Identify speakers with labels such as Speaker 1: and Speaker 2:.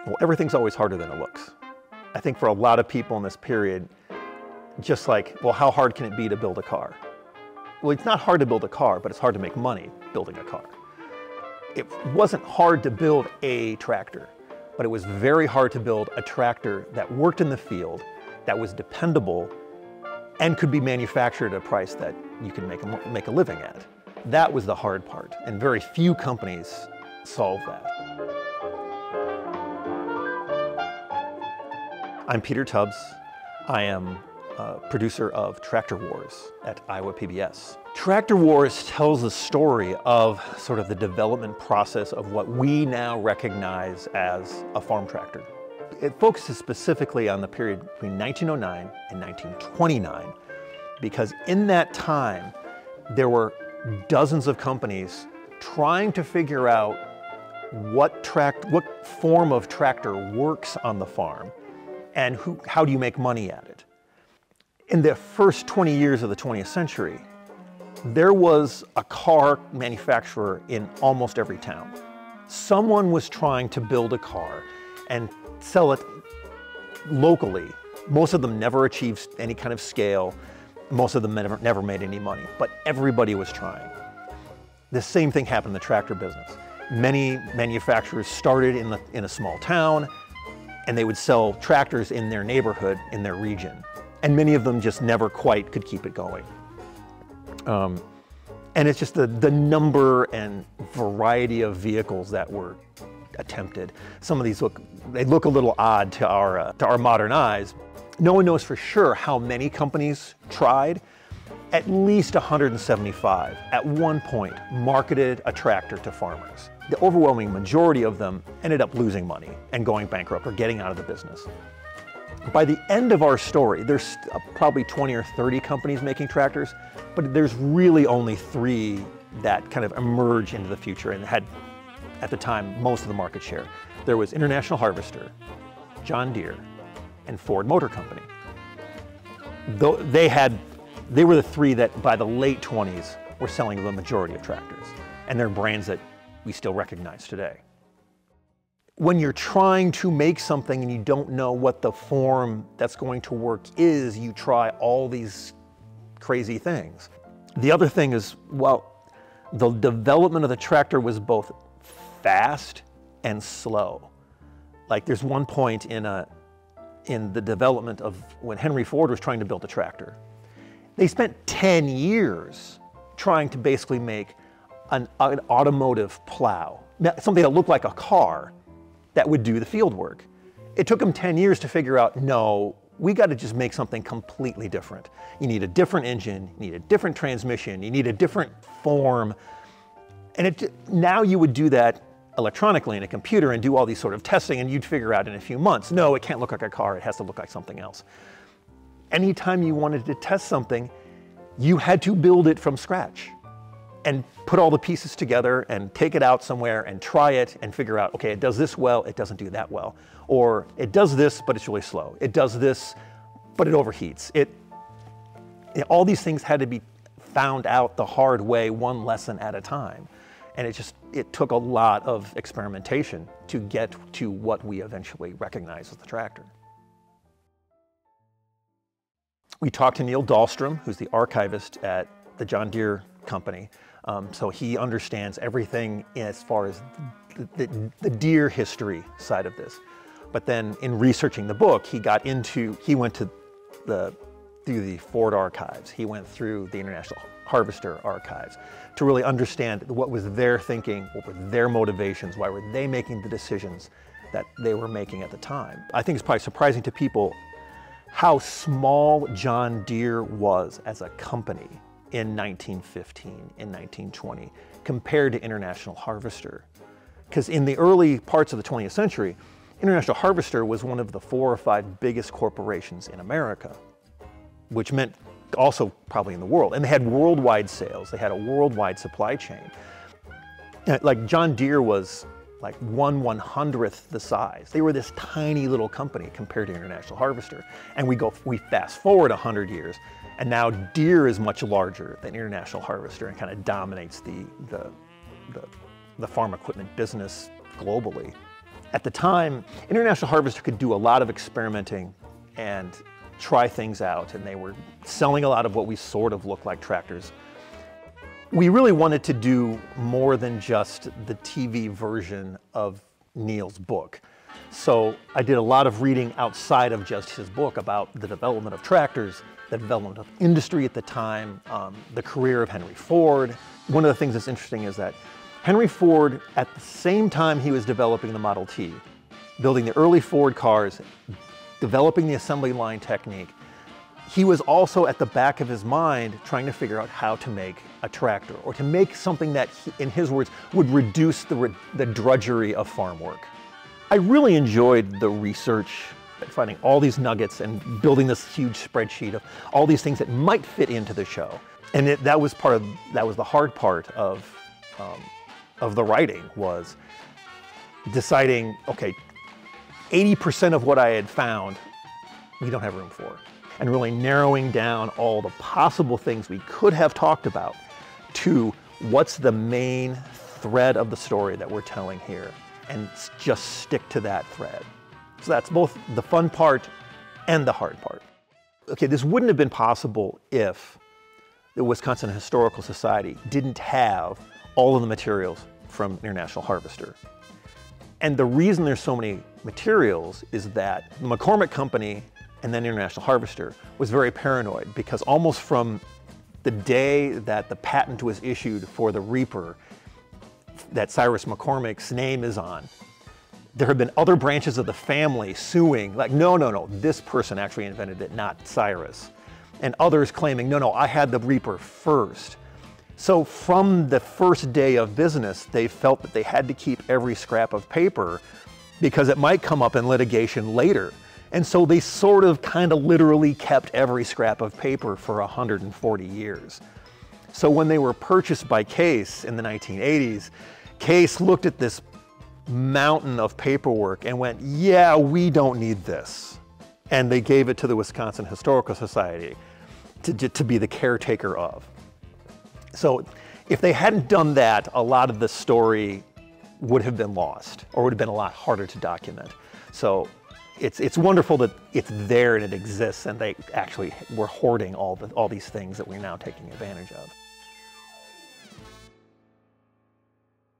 Speaker 1: Well, everything's always harder than it looks. I think for a lot of people in this period, just like, well, how hard can it be to build a car? Well, it's not hard to build a car, but it's hard to make money building a car. It wasn't hard to build a tractor, but it was very hard to build a tractor that worked in the field, that was dependable, and could be manufactured at a price that you could make a living at. That was the hard part, and very few companies solved that. I'm Peter Tubbs. I am producer of Tractor Wars at Iowa PBS. Tractor Wars tells the story of sort of the development process of what we now recognize as a farm tractor. It focuses specifically on the period between 1909 and 1929, because in that time, there were dozens of companies trying to figure out what form of tractor works on the farm and how do you make money at it. In the first 20 years of the 20th century, there was a car manufacturer in almost every town. Someone was trying to build a car and sell it locally. Most of them never achieved any kind of scale. Most of them never made any money, but everybody was trying. The same thing happened in the tractor business. Many manufacturers started in a small town, and they would sell tractors in their neighborhood, in their region. And many of them just never quite could keep it going. And it's just the number and variety of vehicles that were attempted. Some of these look a little odd to our modern eyes. No one knows for sure how many companies tried. At least 175 at one point marketed a tractor to farmers. The overwhelming majority of them ended up losing money and going bankrupt or getting out of the business. By the end of our story, there's probably 20 or 30 companies making tractors, but there's really only 3 that kind of emerge into the future and had, at the time, most of the market share. There was International Harvester, John Deere, and Ford Motor Company. They were the 3 that by the late 20s were selling the majority of tractors, and they're brands that we still recognize today. When you're trying to make something and you don't know what the form that's going to work is, you try all these crazy things. The other thing is, well, the development of the tractor was both fast and slow. Like there's one point in the development of when Henry Ford was trying to build a tractor. They spent 10 years trying to basically make an automotive plow, something that looked like a car that would do the field work. It took them 10 years to figure out, no, we got to just make something completely different. You need a different engine, you need a different transmission, you need a different form. And now you would do that electronically in a computer and do all these sort of testing, and you'd figure out in a few months, no, it can't look like a car, it has to look like something else. Anytime you wanted to test something, you had to build it from scratch and put all the pieces together and take it out somewhere and try it and figure out, okay, it does this well, it doesn't do that well. Or it does this, but it's really slow. It does this, but it overheats. All these things had to be found out the hard way, one lesson at a time. And it took a lot of experimentation to get to what we eventually recognize as the tractor. We talked to Neil Dahlstrom, who's the archivist at the John Deere Company. So he understands everything as far as the Deere history side of this. But then in researching the book, he went through the Ford archives. He went through the International Harvester archives to really understand what was their thinking, what were their motivations, why were they making the decisions that they were making at the time. I think it's probably surprising to people how small John Deere was as a company in 1915, in 1920, compared to International Harvester. Because in the early parts of the 20th century, International Harvester was one of the 4 or 5 biggest corporations in America, which meant also probably in the world. And they had worldwide sales. They had a worldwide supply chain. Like John Deere was like 1/100th the size. They were this tiny little company compared to International Harvester. And we fast forward 100 years, and now Deere is much larger than International Harvester and kind of dominates the farm equipment business globally. At the time, International Harvester could do a lot of experimenting and try things out, and they were selling a lot of what we sort of look like tractors. We really wanted to do more than just the TV version of Neil's book. So I did a lot of reading outside of just his book about the development of tractors, the development of industry at the time, the career of Henry Ford. One of the things that's interesting is that Henry Ford, at the same time he was developing the Model T, building the early Ford cars, developing the assembly line technique, he was also at the back of his mind trying to figure out how to make a tractor, or to make something that, in his words, would reduce the drudgery of farm work. I really enjoyed the research, finding all these nuggets and building this huge spreadsheet of all these things that might fit into the show. And that was the hard part of the writing, was deciding, okay, 80% of what I had found, we don't have room for. And really narrowing down all the possible things we could have talked about to what's the main thread of the story that we're telling here, and just stick to that thread. So that's both the fun part and the hard part. Okay, this wouldn't have been possible if the Wisconsin Historical Society didn't have all of the materials from International Harvester. And the reason there's so many materials is that the McCormick Company and then International Harvester was very paranoid, because almost from the day that the patent was issued for the Reaper that Cyrus McCormick's name is on, there have been other branches of the family suing, like, no, this person actually invented it, not Cyrus. And others claiming, no, I had the Reaper first. So from the first day of business, they felt that they had to keep every scrap of paper because it might come up in litigation later. And so they sort of kind of literally kept every scrap of paper for 140 years. So when they were purchased by Case in the 1980s, Case looked at this mountain of paperwork and went, yeah, we don't need this. And they gave it to the Wisconsin Historical Society to be the caretaker of. So if they hadn't done that, a lot of the story would have been lost, or would have been a lot harder to document. So it's wonderful that it's there and it exists, and they actually were hoarding all these things that we're now taking advantage of.